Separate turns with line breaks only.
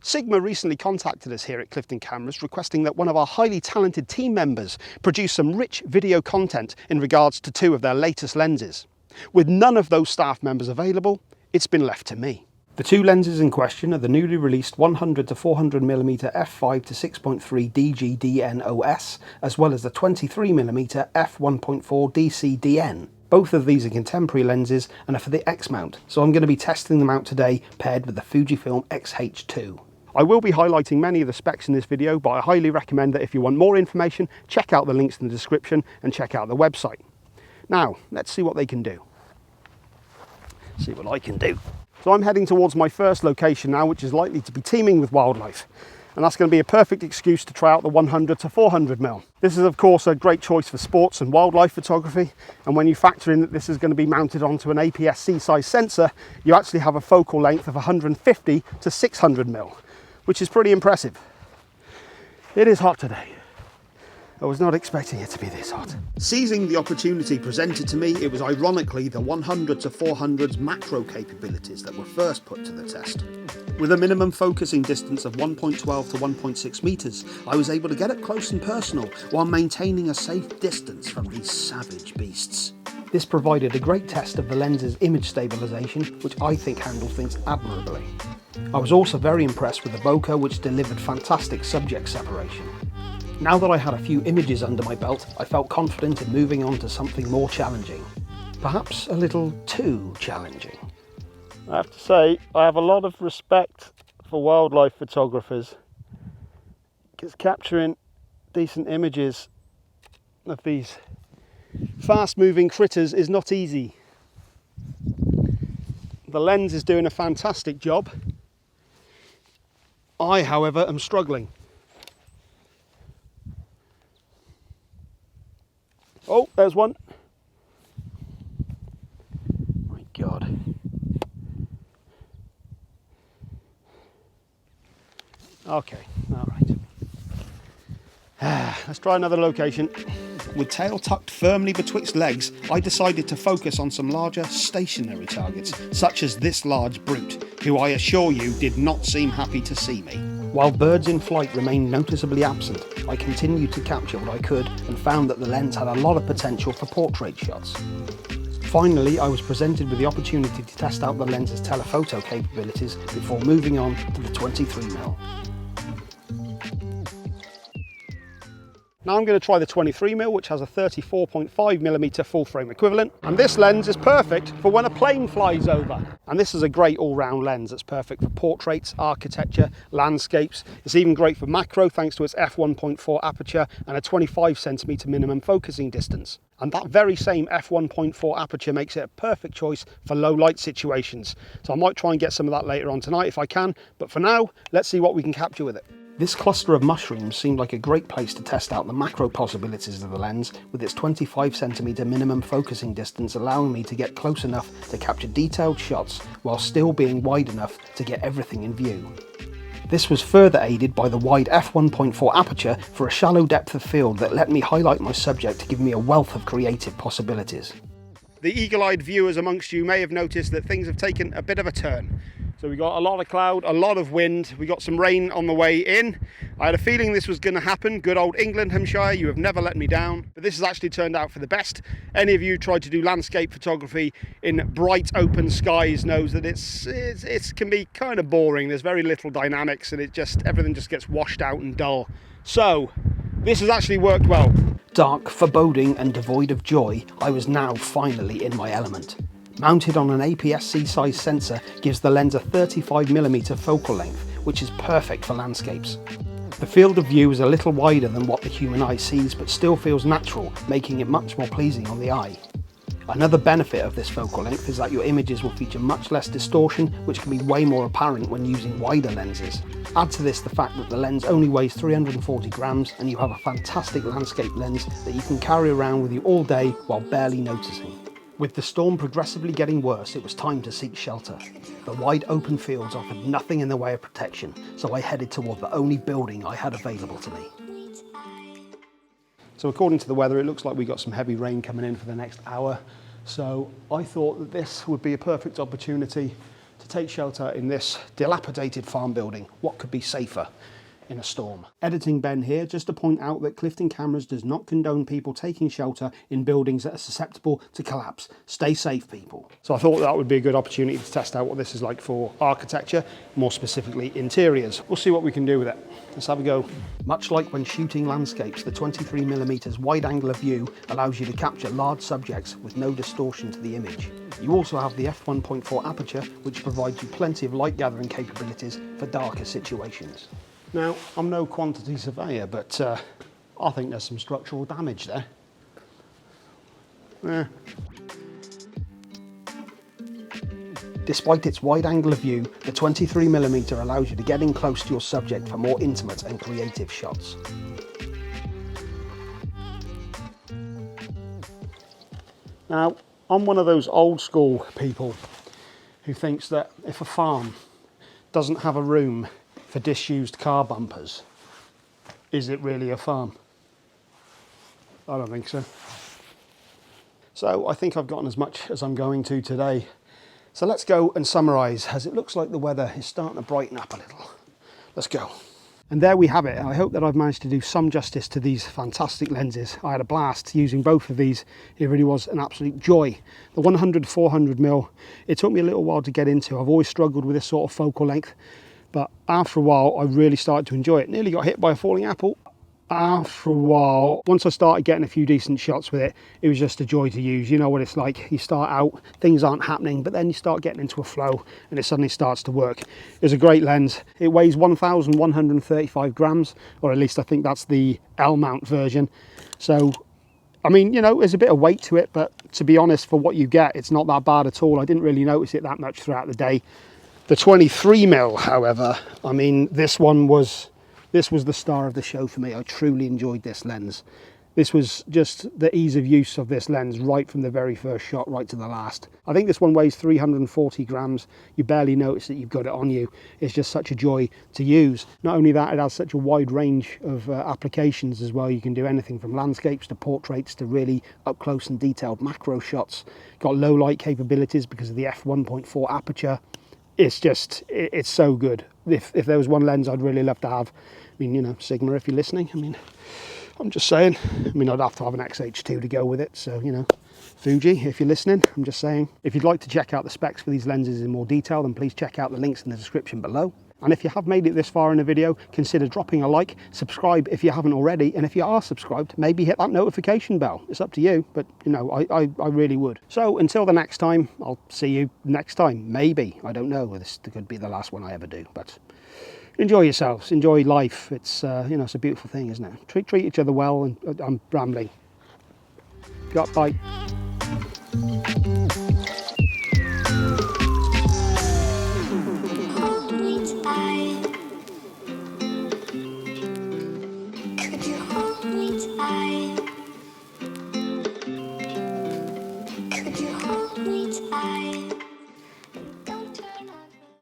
Sigma recently contacted us here at Clifton Cameras requesting that one of our highly talented team members produce some rich video content in regards to two of their latest lenses. With none of those staff members available, it's been left to me. The two lenses in question are the newly released 100 to 400mm f5-6.3 DG-DN-OS, as well as the 23mm f1.4 DC-DN. Both of these are contemporary lenses and are for the X-Mount, so I'm going to be testing them out today paired with the Fujifilm X-H2. I will be highlighting many of the specs in this video, but I highly recommend that if you want more information, check out the links in the description and check out the website. Now, let's see what they can do. See what I can do. So I'm heading towards my first location now, which is likely to be teeming with wildlife. And that's going to be a perfect excuse to try out the 100 to 400mm. This is of course a great choice for sports and wildlife photography, and when you factor in that this is going to be mounted onto an APS-C size sensor, you actually have a focal length of 150 to 600mm, which is pretty impressive. It is hot today. I was not expecting it to be this hot. Seizing the opportunity presented to me, it was ironically the 100 to 400's macro capabilities that were first put to the test. With a minimum focusing distance of 1.12 to 1.6 meters, I was able to get up close and personal while maintaining a safe distance from these savage beasts. This provided a great test of the lens's image stabilization, which I think handled things admirably. I was also very impressed with the bokeh, which delivered fantastic subject separation. Now that I had a few images under my belt, I felt confident in moving on to something more challenging. Perhaps a little too challenging. I have to say, I have a lot of respect for wildlife photographers, because capturing decent images of these fast-moving critters is not easy. The lens is doing a fantastic job. I, however, am struggling. Oh, there's one. My God. Okay, all right. Let's try another location. With tail tucked firmly betwixt legs, I decided to focus on some larger stationary targets, such as this large brute, who I assure you did not seem happy to see me. While birds in flight remained noticeably absent, I continued to capture what I could and found that the lens had a lot of potential for portrait shots. Finally, I was presented with the opportunity to test out the lens's telephoto capabilities before moving on to the 23mm. Now I'm going to try the 23mm, which has a 34.5mm full frame equivalent, and this lens is perfect for when a plane flies over. And this is a great all-round lens that's perfect for portraits, architecture, landscapes. It's even great for macro thanks to its f1.4 aperture and a 25cm minimum focusing distance. And that very same f1.4 aperture makes it a perfect choice for low light situations. So I might try and get some of that later on tonight if I can, but for now, let's see what we can capture with it. This cluster of mushrooms seemed like a great place to test out the macro possibilities of the lens, with its 25cm minimum focusing distance allowing me to get close enough to capture detailed shots while still being wide enough to get everything in view. This was further aided by the wide f1.4 aperture for a shallow depth of field that let me highlight my subject to give me a wealth of creative possibilities. The eagle-eyed viewers amongst you may have noticed that things have taken a bit of a turn. So we got a lot of cloud, a lot of wind, we got some rain on the way in. I had a feeling this was going to happen. Good old Englandhamshire, you have never let me down. But this has actually turned out for the best. Any of you tried to do landscape photography in bright open skies knows that it can be kind of boring. There's very little dynamics and everything just gets washed out and dull. So this has actually worked well. Dark, foreboding and devoid of joy, I was now finally in my element. Mounted on an APS-C size sensor gives the lens a 35mm focal length, which is perfect for landscapes. The field of view is a little wider than what the human eye sees, but still feels natural, making it much more pleasing on the eye. Another benefit of this focal length is that your images will feature much less distortion, which can be way more apparent when using wider lenses. Add to this the fact that the lens only weighs 340 grams and you have a fantastic landscape lens that you can carry around with you all day while barely noticing. With the storm progressively getting worse, it was time to seek shelter. The wide open fields offered nothing in the way of protection, so I headed toward the only building I had available to me. So according to the weather, it looks like we got some heavy rain coming in for the next hour. So I thought that this would be a perfect opportunity to take shelter in this dilapidated farm building. What could be safer in a storm? Editing Ben here, just to point out that Clifton Cameras does not condone people taking shelter in buildings that are susceptible to collapse. Stay safe, people. So I thought that would be a good opportunity to test out what this is like for architecture, more specifically interiors. We'll see what we can do with it. Let's have a go. Much like when shooting landscapes, the 23mm wide angle of view allows you to capture large subjects with no distortion to the image. You also have the f1.4 aperture, which provides you plenty of light gathering capabilities for darker situations. Now, I'm no quantity surveyor, but I think there's some structural damage there. Yeah. Despite its wide angle of view, the 23mm allows you to get in close to your subject for more intimate and creative shots. Now, I'm one of those old school people who thinks that if a farm doesn't have a room for disused car bumpers, is it really a farm? I don't think so. So I think I've gotten as much as I'm going to today. So let's go and summarise, as it looks like the weather is starting to brighten up a little. Let's go. And there we have it. I hope that I've managed to do some justice to these fantastic lenses. I had a blast using both of these. It really was an absolute joy. The 100-400mm, it took me a little while to get into. I've always struggled with this sort of focal length, but after a while I really started to enjoy it. Nearly got hit by a falling apple. After a while, once I started getting a few decent shots with it, it was just a joy to use. You know what it's like. You start out, things aren't happening, but then you start getting into a flow and it suddenly starts to work. It's a great lens. It weighs 1,135 grams, or at least I think that's the L-mount version. So, I mean, you know, there's a bit of weight to it, but to be honest, for what you get, it's not that bad at all. I didn't really notice it that much throughout the day. The 23mm, however, I mean, this was the star of the show for me. I truly enjoyed this lens. This was just the ease of use of this lens right from the very first shot right to the last. I think this one weighs 340 grams. You barely notice that you've got it on you. It's just such a joy to use. Not only that, it has such a wide range of applications as well. You can do anything from landscapes to portraits to really up close and detailed macro shots. Got low light capabilities because of the f1.4 aperture. It's so good. If there was one lens I'd really love to have, I mean, you know, Sigma, if you're listening, I mean, I'm just saying, I mean, I'd have to have an XH2 to go with it. So, you know, Fuji, if you're listening, I'm just saying. If you'd like to check out the specs for these lenses in more detail, then please check out the links in the description below. And if you have made it this far in the video, consider dropping a like, subscribe if you haven't already, and if you are subscribed, maybe hit that notification bell. It's up to you, but you know, I really would. So until the next time, I'll see you next time. Maybe, I don't know. This could be the last one I ever do, but enjoy yourselves, enjoy life. It's you know, it's a beautiful thing, isn't it? Treat each other well, and I'm rambling. Bye.